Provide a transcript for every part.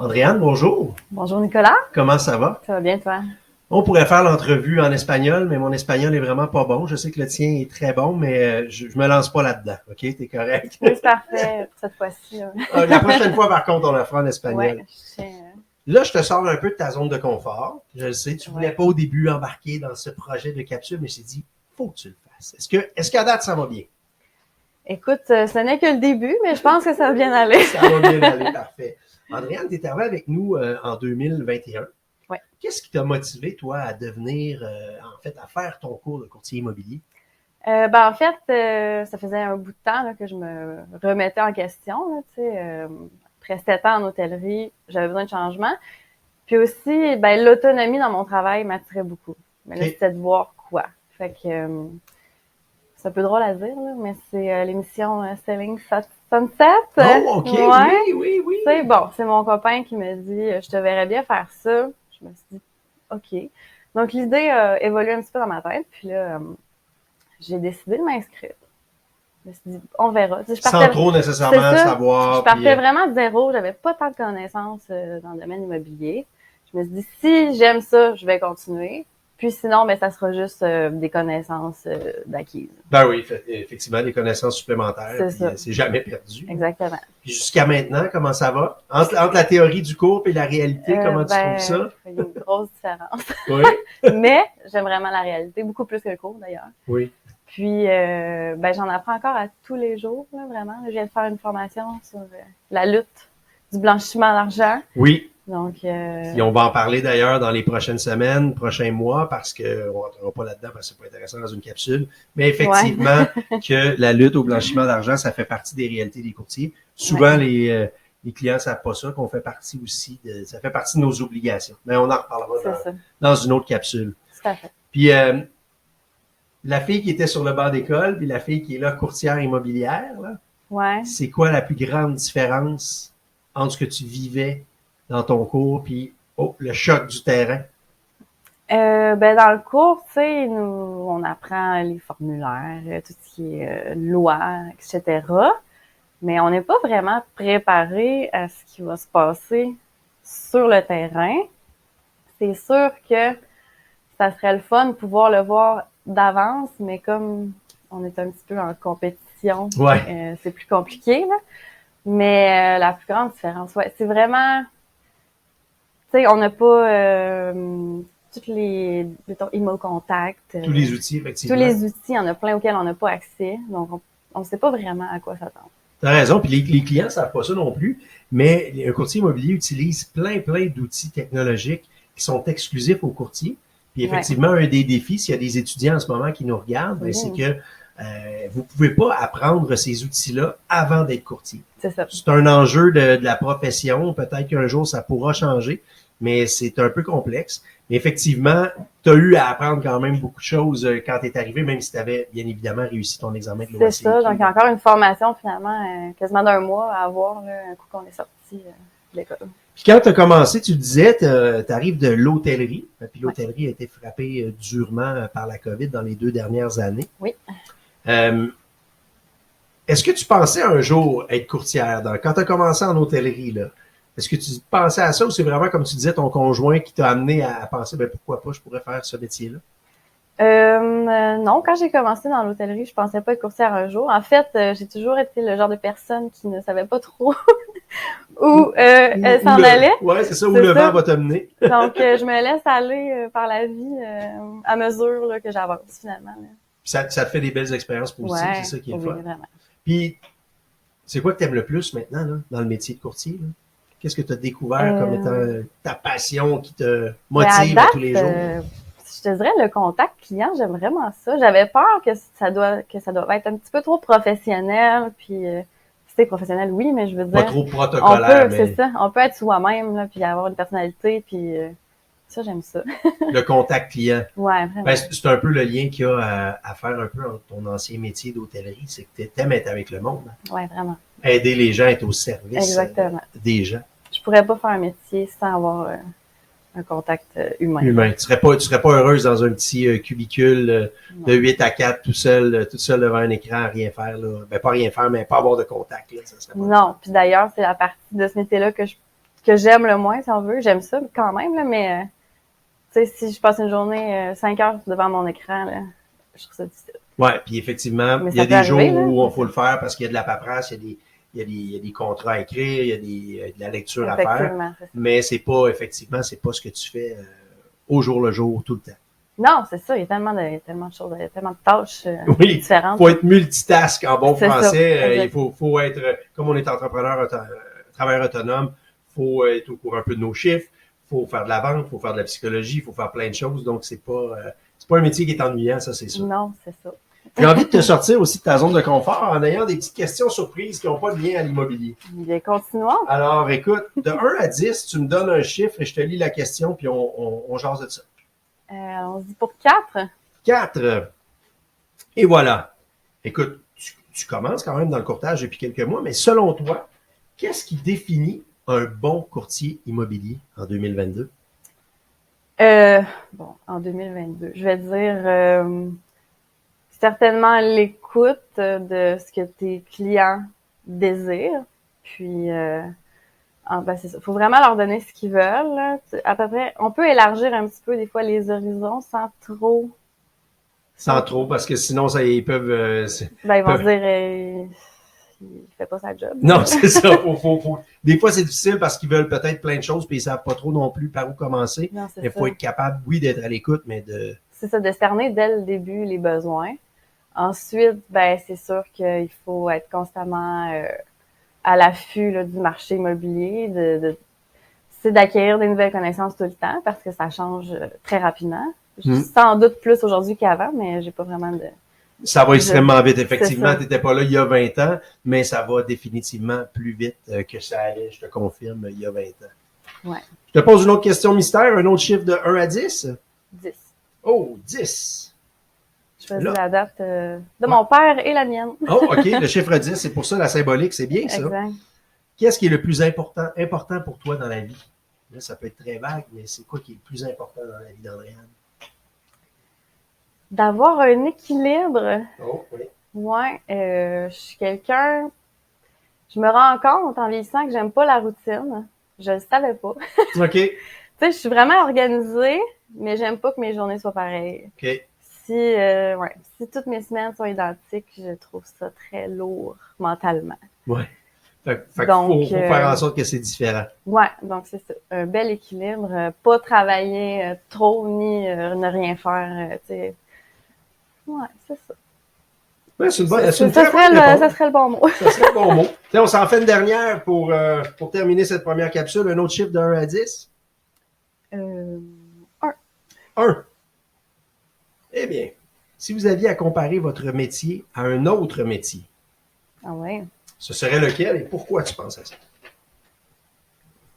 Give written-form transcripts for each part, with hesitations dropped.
Andréane, bonjour. Bonjour Nicolas, Comment ça va? ça va bien toi? On pourrait faire l'entrevue en espagnol, mais mon espagnol est vraiment pas bon. Je sais que le tien est très bon, mais je me lance pas là-dedans. OK? T'es correct? Oui, c'est parfait cette fois-ci. Là. La prochaine fois, par contre, on la fera en Ouais, espagnol. je tiens. Là, je te sors un peu de ta zone de confort. Je le sais, tu voulais Ouais. pas au début embarquer dans ce projet de capsule, mais j'ai dit, faut que tu le fasses. Est-ce qu'à date, ça va bien? Écoute, ce n'est que le début, mais je pense que ça va bien aller. Ça va bien aller, parfait. Andréane, tu es arrivée avec nous en 2021. Ouais. Qu'est-ce qui t'a motivé, toi, à devenir, à faire ton cours de courtier immobilier? En fait, ça faisait un bout de temps là, que je me remettais en question. Là, après 7 ans en hôtellerie, j'avais besoin de changement. Puis aussi, l'autonomie dans mon travail m'attirait beaucoup. Mais là, Ok. c'était de voir quoi. Fait que c'est un peu drôle à dire, là, mais c'est l'émission Selling Sunset. Oh, OK, Ouais. oui. C'est bon, c'est mon copain qui me dit je te verrais bien faire ça. Je me suis dit OK. Donc l'idée a évolué un petit peu dans ma tête, puis là j'ai décidé de m'inscrire. Je me suis dit on verra. Tu sais, Sans trop nécessairement savoir. Je partais vraiment de zéro, j'avais pas tant de connaissances dans le domaine immobilier. Je me suis dit si j'aime ça, je vais continuer. Puis sinon, ça sera juste des connaissances d'acquises. Ben oui, effectivement, des connaissances supplémentaires. C'est Puis, ça. c'est jamais perdu. Exactement. Puis jusqu'à maintenant, comment ça va? Entre la théorie du cours et la réalité, comment tu trouves ça? Il y a une grosse différence. Oui. Mais j'aime vraiment la réalité, beaucoup plus que le cours d'ailleurs. Oui. Puis, j'en apprends encore à tous les jours, là, vraiment. Je viens de faire une formation sur la lutte du blanchiment d'argent. Oui. Donc, Et on va en parler d'ailleurs dans les prochaines semaines, prochains mois, parce qu'on ne rentrera pas là-dedans parce que c'est pas intéressant dans une capsule. Mais effectivement, que la lutte au blanchiment d'argent, ça fait partie des réalités des courtiers. Souvent, les clients savent pas ça, qu'on fait partie aussi ça fait partie de nos obligations. Mais on en reparlera dans une autre capsule. Tout à fait. Puis, la fille qui était sur le banc d'école, puis la fille qui est là, courtière immobilière, là, ouais. C'est quoi la plus grande différence entre ce que tu vivais dans ton cours puis le choc du terrain? Dans le cours, tu sais, on apprend les formulaires, tout ce qui est loi, etc. Mais on n'est pas vraiment préparé à ce qui va se passer sur le terrain. C'est sûr que ça serait le fun de pouvoir le voir d'avance, mais comme on est un petit peu en compétition, c'est plus compliqué, là. Mais la plus grande différence, c'est vraiment, tu sais, on n'a pas toutes les, mettons, ImmoContact. Tous les outils, effectivement. Tous les outils, il y en a plein auxquels on n'a pas accès, donc on ne sait pas vraiment à quoi s'attendre. Tu as raison, puis les clients ne savent pas ça non plus, mais un courtier immobilier utilise plein d'outils technologiques qui sont exclusifs aux courtiers. Puis effectivement, un des défis, s'il y a des étudiants en ce moment qui nous regardent, c'est que vous pouvez pas apprendre ces outils-là avant d'être courtier. C'est ça. C'est un enjeu de la profession. Peut-être qu'un jour, ça pourra changer, mais c'est un peu complexe. Mais effectivement, tu as eu à apprendre quand même beaucoup de choses quand tu es arrivé, même si tu avais bien évidemment réussi ton examen de l'OACQ. C'est ça. Donc, il y a encore une formation finalement quasiment d'un mois à avoir là, un coup qu'on est sorti de l'école. Puis quand tu as commencé, tu disais, tu arrives de l'hôtellerie. Puis l'hôtellerie a été frappée durement par la COVID dans les 2 dernières années. Oui. Est-ce que tu pensais un jour être courtière? Quand tu as commencé en hôtellerie, là, est-ce que tu pensais à ça ou c'est vraiment, comme tu disais, ton conjoint qui t'a amené à penser, pourquoi pas, je pourrais faire ce métier-là? Non, quand j'ai commencé dans l'hôtellerie, je pensais pas être courtière un jour. En fait, j'ai toujours été le genre de personne qui ne savait pas trop où elle s'en allait. Ouais, c'est ça, où le vent va te mener. Donc, je me laisse aller par la vie à mesure là, que j'avance finalement. Là. Puis ça te fait des belles expériences positives, c'est ça qui est le fun. Vraiment. Puis, c'est quoi que tu aimes le plus maintenant là, dans le métier de courtier? Là? Qu'est-ce que tu as découvert comme étant ta passion qui te motive à tous les jours? Je te dirais le contact client, j'aime vraiment ça. J'avais peur que ça doit être un petit peu trop professionnel, puis c'est professionnel, oui, mais je veux dire pas trop protocolaire, c'est ça. On peut être soi-même là, puis avoir une personnalité, puis ça j'aime ça. Le contact client. Ouais, vraiment. C'est un peu le lien qu'il y a à faire un peu entre ton ancien métier d'hôtellerie, c'est que tu aimes être avec le monde. Ouais, vraiment. Aider les gens, être au service des gens. Je pourrais pas faire un métier sans avoir un contact humain. Tu serais pas heureuse dans un petit cubicule de 8 à 4 toute seule devant un écran à rien faire là. Pas rien faire, mais pas avoir de contact là. Ça serait pas non, puis d'ailleurs, c'est la partie de ce métier-là que je que j'aime le moins, si on veut. J'aime ça quand même, là, mais tu sais, si je passe une journée 5 heures devant mon écran, là, je trouve ça difficile. Ouais, puis effectivement, Mais il y a ça peut des jours arriver, là. où il faut le faire parce qu'il y a de la paperasse, il y a des contrats à écrire, il y a de la lecture à faire. Effectivement, c'est ça. Mais c'est pas ce que tu fais au jour le jour, tout le temps. Non, c'est ça. Il y a tellement de choses, il y a tellement de tâches Oui, différentes. faut être multitask en bon C'est ça, français. Il exact. faut être, comme on est entrepreneur, travailleur autonome, faut être au courant un peu de nos chiffres, faut faire de la vente, faut faire de la psychologie, faut faire plein de choses. Donc, c'est pas un métier qui est ennuyant, ça, c'est sûr. Non, c'est ça. J'ai envie de te sortir aussi de ta zone de confort en ayant des petites questions surprises qui n'ont pas de lien à l'immobilier. Bien, continuons. Alors, écoute, de 1 à 10, tu me donnes un chiffre et je te lis la question, puis on jase de ça. On se dit pour 4. 4. Et voilà. Écoute, tu commences quand même dans le courtage depuis quelques mois, mais selon toi, qu'est-ce qui définit un bon courtier immobilier en 2022? Bon, en 2022, je vais dire certainement l'écoute de ce que tes clients désirent. Puis, ben c'est ça. Faut vraiment leur donner ce qu'ils veulent. Là. À peu près, on peut élargir un petit peu des fois les horizons sans trop. Sans trop, parce que sinon, ça, ils peuvent... Ben, ils vont se dire, il fait pas sa job. Non, c'est ça. Des fois, c'est difficile parce qu'ils veulent peut-être plein de choses puis ils savent pas trop non plus par où commencer. Non, c'est Il faut être capable, oui, d'être à l'écoute, mais de... C'est ça, de cerner dès le début les besoins. Ensuite, ben c'est sûr qu'il faut être constamment à l'affût là, du marché immobilier, c'est d'acquérir des nouvelles connaissances tout le temps parce que ça change très rapidement. Sans doute plus aujourd'hui qu'avant, mais j'ai pas vraiment de... Ça va extrêmement vite. Effectivement, tu n'étais pas là il y a 20 ans, mais ça va définitivement plus vite que ça allait, je te confirme, il y a 20 ans. Ouais. Je te pose une autre question mystère, un autre chiffre de 1 à 10? 10. Oh, 10. Je choisis la date de mon père et la mienne. Oh, OK, le chiffre 10, c'est pour ça la symbolique, c'est bien ça. Exact. Qu'est-ce qui est le plus important pour toi dans la vie? Là, ça peut être très vague, mais c'est quoi qui est le plus important dans la vie d'Andréane? D'avoir un équilibre. Oh, oui. Ouais, je suis quelqu'un... Je me rends compte en vieillissant que j'aime pas la routine. Je le savais pas. OK. Tu sais, je suis vraiment organisée, mais j'aime pas que mes journées soient pareilles. OK. Si toutes mes semaines sont identiques, je trouve ça très lourd mentalement. Ouais. Fait Donc, faut faire en sorte que c'est différent. Ouais, donc c'est ça. Un bel équilibre. Pas travailler trop ni ne rien faire. Tu sais. Ouais, c'est ça. Ouais, c'est une bonne, ça serait le bon mot. Ça serait le bon mot. T'sais, on s'en fait une dernière pour terminer cette première capsule. Un autre chiffre de 1 à 10? 1. 1. Eh bien, si vous aviez à comparer votre métier à un autre métier, ah ouais. Ce serait lequel et pourquoi tu penses à ça?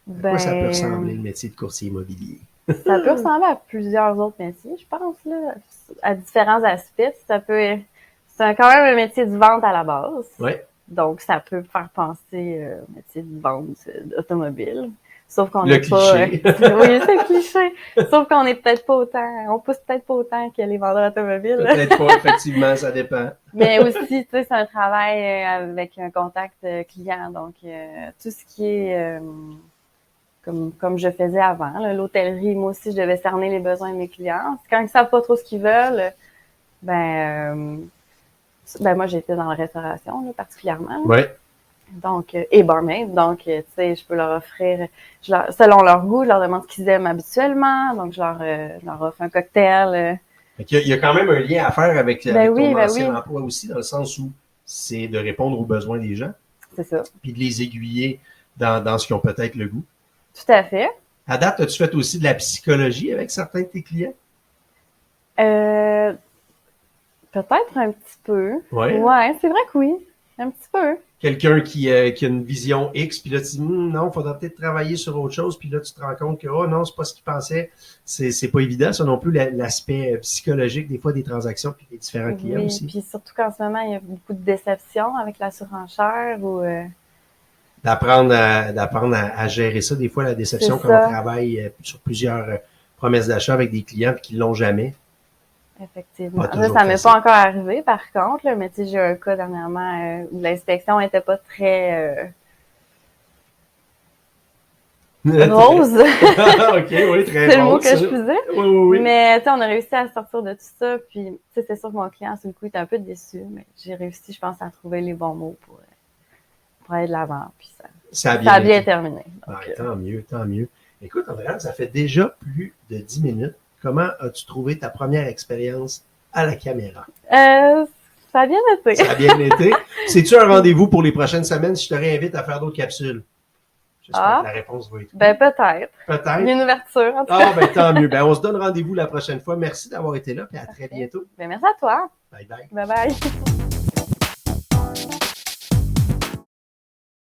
À quoi ça peut ressembler, le métier de courtier immobilier? Ça peut ressembler à plusieurs autres métiers, je pense, là, à différents aspects. C'est quand même un métier de vente à la base. Oui. Donc, ça peut faire penser au métier de vente d'automobile. Sauf qu'on n'est pas... oui, c'est le cliché. Sauf qu'on est peut-être pas autant... On pousse peut-être pas autant que les vendeurs automobiles. Peut-être pas, effectivement, ça dépend. Mais aussi, tu sais, c'est un travail avec un contact client. Donc, tout ce qui est... comme je faisais avant, l'hôtellerie, moi aussi, je devais cerner les besoins de mes clients. Quand ils savent pas trop ce qu'ils veulent, moi, j'étais dans la restauration, là, particulièrement. Oui. Donc, et barmaid. Donc, tu sais, je peux leur offrir, selon leur goût, je leur demande ce qu'ils aiment habituellement. Donc, je leur offre un cocktail. Il y a quand même un lien à faire avec ton ancien emploi aussi, dans le sens où c'est de répondre aux besoins des gens. C'est ça. Puis de les aiguiller dans ce qu'ils ont peut-être le goût. Tout à fait. À date, as-tu fait aussi de la psychologie avec certains de tes clients? Peut-être un petit peu. Ouais. Ouais, c'est vrai que oui. Un petit peu. Quelqu'un qui a une vision X, puis là, tu dis, non, il faudra peut-être travailler sur autre chose, puis là, tu te rends compte que, oh non, c'est pas ce qu'il pensait. C'est pas évident, ça non plus, l'aspect psychologique, des fois, des transactions, puis des différents clients aussi. Puis surtout qu'en ce moment, il y a beaucoup de déceptions avec la surenchère ou... D'apprendre à gérer ça. Des fois, la déception, quand on travaille sur plusieurs promesses d'achat avec des clients, puis qu'ils l'ont jamais. Effectivement. Ça m'est pas encore arrivé, par contre, là, mais tu sais, j'ai eu un cas dernièrement où l'inspection était pas très rose. OK, oui, très C'est le bon, mot que ça. je faisais. Oui, oui, oui. Mais, tu sais, on a réussi à sortir de tout ça. Puis, tu sais, c'est sûr que mon client, sur le coup, était un peu déçu. Mais j'ai réussi, je pense, à trouver les bons mots pour aller de l'avant. Puis Ça a ça a bien été. terminé. Donc, Ouais, tant mieux, tant mieux. Écoute, Andréane, ça fait déjà plus de 10 minutes. Comment as-tu trouvé ta première expérience à la caméra? ça a bien été. Ça a bien été. C'est-tu un rendez-vous pour les prochaines semaines si je te réinvite à faire d'autres capsules? J'espère que la réponse va être oui. Ben, peut-être. Peut-être. Il y a une ouverture, en tout cas. Ah, ben tant mieux. Ben, on se donne rendez-vous la prochaine fois. Merci d'avoir été là, puis à très bientôt. Ben, merci à toi. Bye bye. Bye bye.